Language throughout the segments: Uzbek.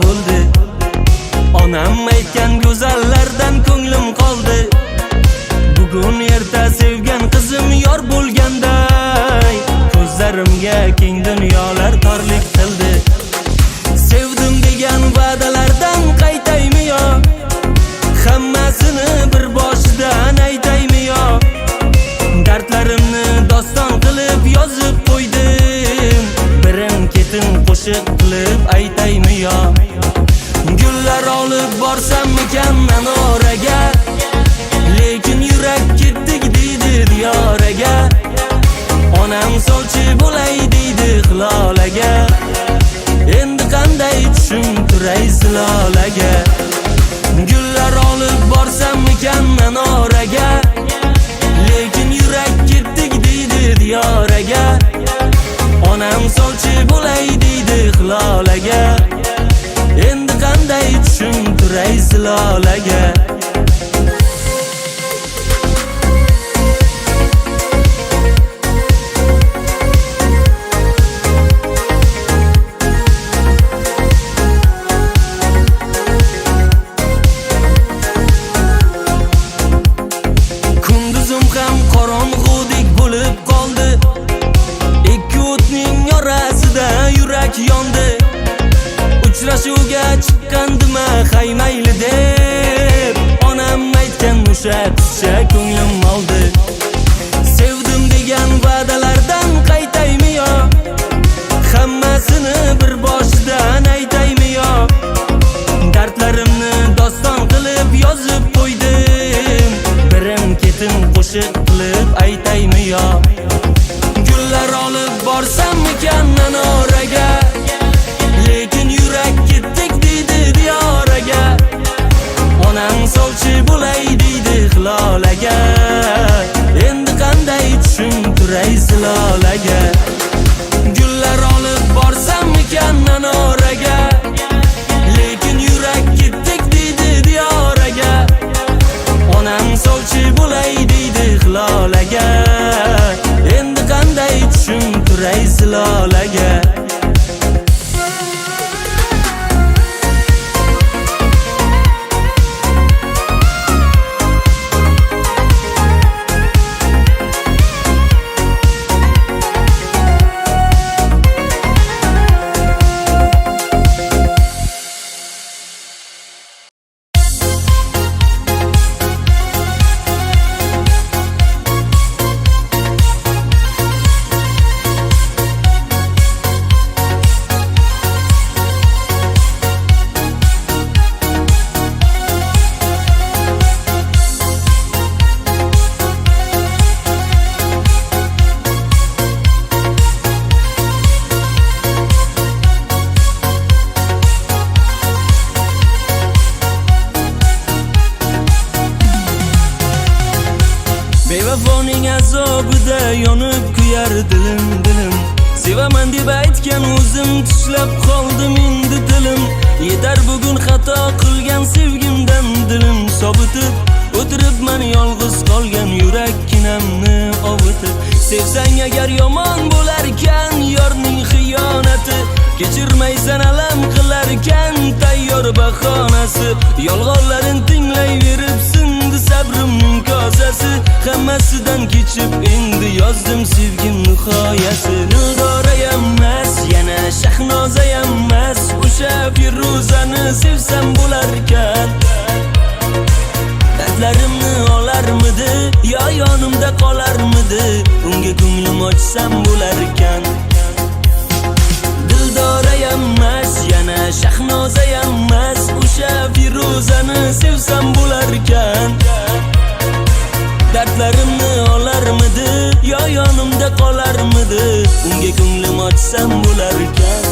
bo'ldi. Onam aytgan go'zallardan ko'nglim qoldi. Bugun erta sevgan qizim yor bo'lganday, ko'zlarimga keng dunyolar torlik qildi. Sevdim degan va'dalardan qaytaymi yo? Hammasini bir boshidan aytaymi yo? Dardlarimni doston qilib yozib qo'ydim, birin-ketin qo'shiq qilib aytaymi yo? Gullar olib borsammikan Anoraga, lekin yurak ketdik deydi diyoraga. Onam sovchi bo'lay deydi Hilolaga, endi qanday tushuntiray Zilolaga? Gullar olib borsammikan Anoraga, lekin yurak ketdik deydi diyoraga. Onam sovchi bo'lay deydi Hilolaga, endi qanday tushuntiray Zilolaga? Kunduzim ham qorong'udek bo'lib qoldi. Ikki o'tning orasida yurak yondi. Uchrashuvga chiqqandim hay mayli deb, onam aytgan o'sha qizcha ko'nglim oldi. Sevdim degan va'dalardan qaytaymi yo? Hammasini bir boshidan aytaymi yo? Dardlarimni doston qilib yozib qo'ydim, birin-ketin qo'shiq qilib aytaymi yo? Gullar olib borsammikan Anoraga, lekin yurak ketdik deydi diyoraga. Onam sovchi bo'lay deydi Hilolaga, endi qanday tushuntiray Zilolaga? Gullar olib borsammikan Anoraga, lekin yurak ketdik deydi diyoraga. Onam sovchi bo'lay deydi Hilolaga, endi qanday tushuntiray Zilolaga? Bevafoning azobida yonib kuyar dilim. Sevaman deb aytgan o'zim tishlab qoldim endi dilim. Yetar bugun xato qilgan sevgimdan dilim sobitib, o'tiribman yolg'iz qolgan yurakkinamni ovutib. Sevsang agar yomon bo'larkan yorning xiyonati, kechirmaysan alam qilarkan tayyor bahonasi. Yolg'onlarin tinglayverib sindi sabrimning kosasi. Hammasidan kechib endi yozdim sevgim nihoyasi. Dildora emas, yana Shahnoza emas, o'sha Firuzani sevsam bo'larkan. Dardlarimni olarmidi, yo yonimda qolarmidi, unga ko'nglim ochsam bo'larkan. Dildora emas, yana Shahnoza emas, o'sha Firuzani sevsam bo'larkan. Dardlarimni olarmidi, yo yonimda qolarmidi, unga ko'nglim ochsam bo'larkan.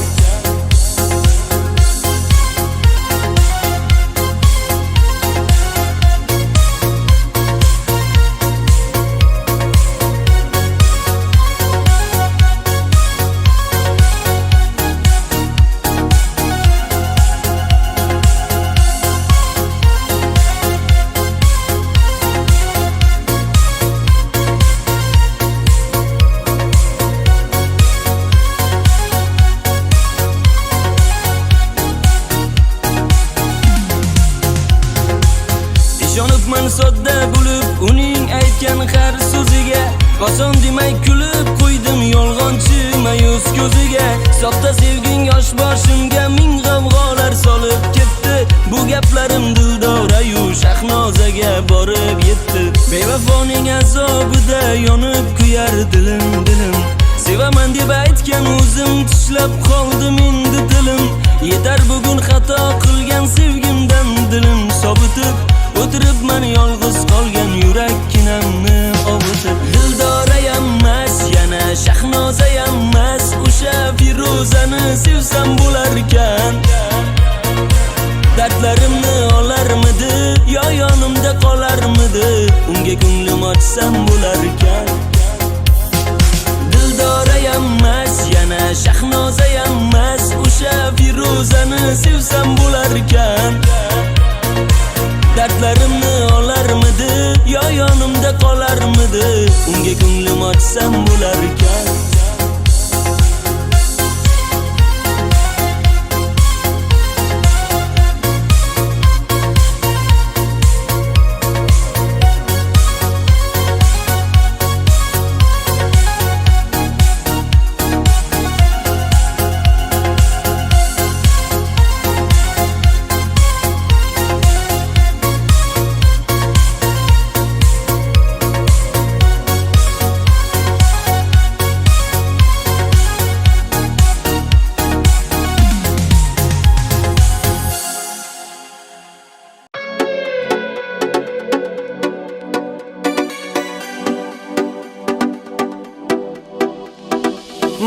Oson demay kulib qo'ydim yolg'onchi mayus ko'ziga. Soxta sevging yosh boshimga ming g'avg'olar solib ketdi. Bu gaplarim Dildora-yu Shahnozaga borib yetdi. Bevafoning azobida yonib kuyar dilim. Sevaman deb aytgan o'zim tishlab qoldim endi dilim. Yetar bugun xato qilgan sevgimdan dilim sobitib. O'tiribman yolg'iz qolgan yurakkinamni ovutib. Dildora emas, yana Shahnoza emas, o'sha Firuzani sevsam bo'larkan. Dardlarimni olarmidi, yo yonimda qolarmidi, unga ko'nglim ochsam bo'larkan. Dildora emas, yana Shahnoza emas, o'sha Firuzani sevsam bo'larkan. Dardlarimni olarmidi, yo yonimda qolarmidi, unga ko'nglim ochsam bo'larkan.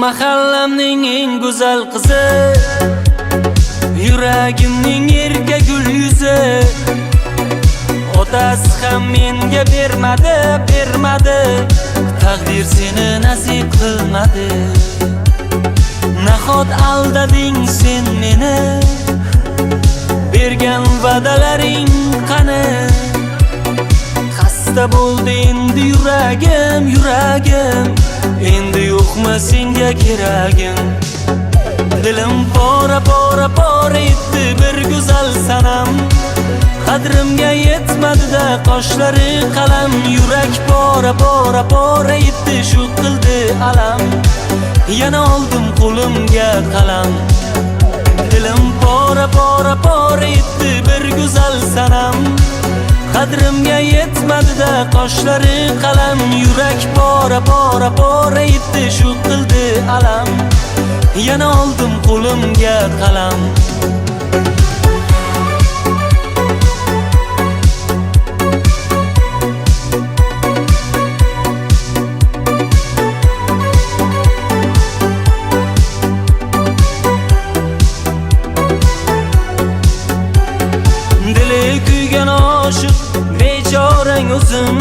Mahallamning eng go'zal qizi, yuragimning erka gul yuzi. Otasi ham menga bermadi, taqdir seni nasib qilmadi. Nahot aldading sen meni, bergan va'dalaring qani? Xasta bo'ldi endi yuragim, endi yo'qmi senga keragim? Dilim pora etdi bir go'zal sanam, qadrimga yetmadi-da qoshlari qalam. Yurak pora etdi shu qildi alam, yana oldim qo'limga qalam. Dilim pora etdi bir go'zal sanam, qadrimga yetmadi-da qoshlari qalam. Yurak pora etdi shu qildi alam, yana oldim qo'limga qalam. Dili kuygan oshiq bechorang o'zim,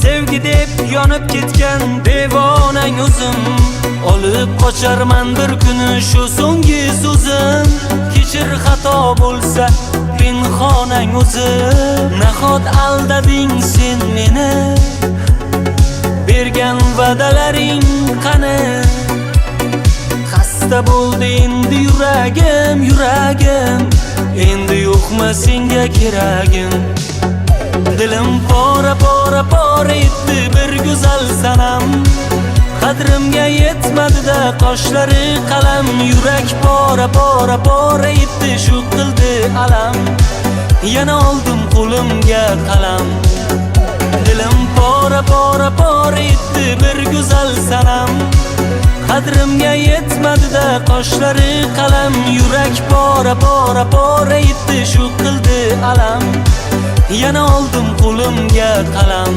sevgi deb yonib ketgan devonang o'zim. Olib qocharman bir kuni shu so'nggi so'zim, kechir xato bo'lsa pinhonang o'zim. Nahot aldading sen meni, bergan va'dalaring qani? Xasta bo'ldi endi yuragim, endi yo'qmi senga keragim? Dilim pora etdi bir go'zal sanam, qadrimga yetmadi-da qoshlari qalam. Yurak pora etdi shu qildi alam, yana oldim qo'limga qalam. Dilim pora etdi bir go'zal sanam, qadrimga yetmadi-da qoshlari qalam. Yurak pora etdi shu qildi alam, yana oldim qo'limga qalam.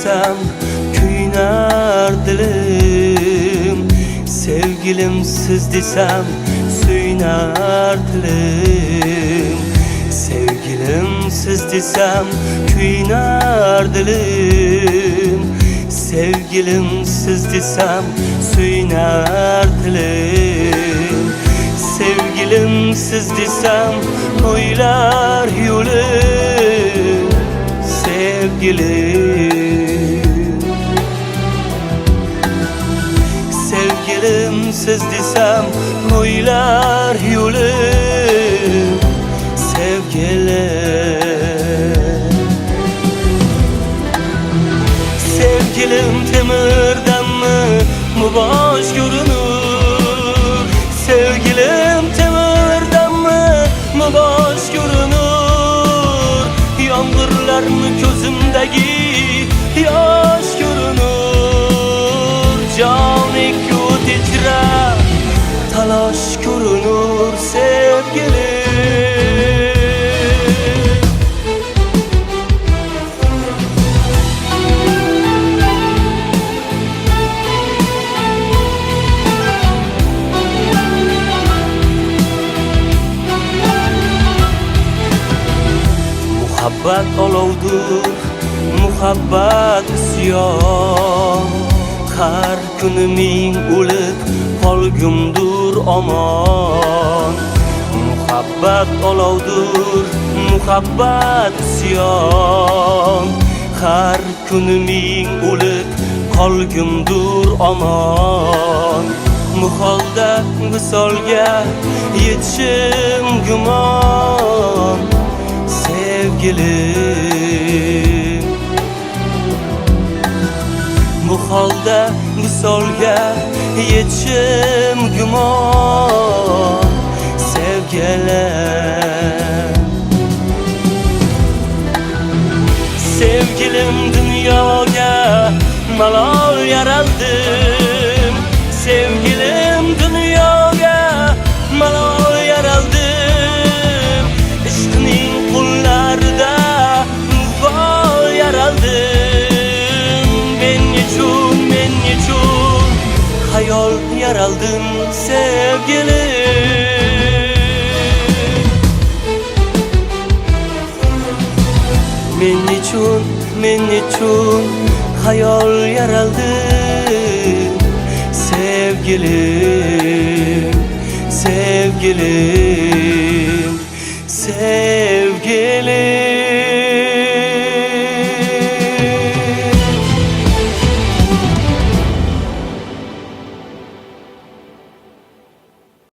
desem kuynar dilim, sevgilim siz desem suynar dilim, sevgilim siz desem kuynar dilim, sevgilim siz desem suynar dilim, sevgilim siz desem oylar yo'lim, sevgilim, sevgilim siz desem oylar yo'lim, sevgilim, sevgilim temirdanmi mubosh ko'rinur, sevgilim temirdanmi mubosh ko'rinur, yomg'irlarmi ko'zimdagi yosh ko'rinur, jonik o'tijra talosh ko'rinur, sevgilim. Muhabbat olovdur, muhabbat isyon, har kuni ming o'lib qolgumdur omon. Muhabbat olovdur, muhabbat isyon, har kuni ming o'lib qolgumdur omon. Muholda visolga yetishim gumon, sevgilim, bu holda visolga yetishim gumon, sevgilim, sevgilim dunyoga malol yaraldim, sevgilim dunyoga malol yaraldim, ishqning qullarida ufol yaraldim, men nechun hayol yaraldim, sevgilim, men nechun hayol yaraldim, sevgilim, sevgilim.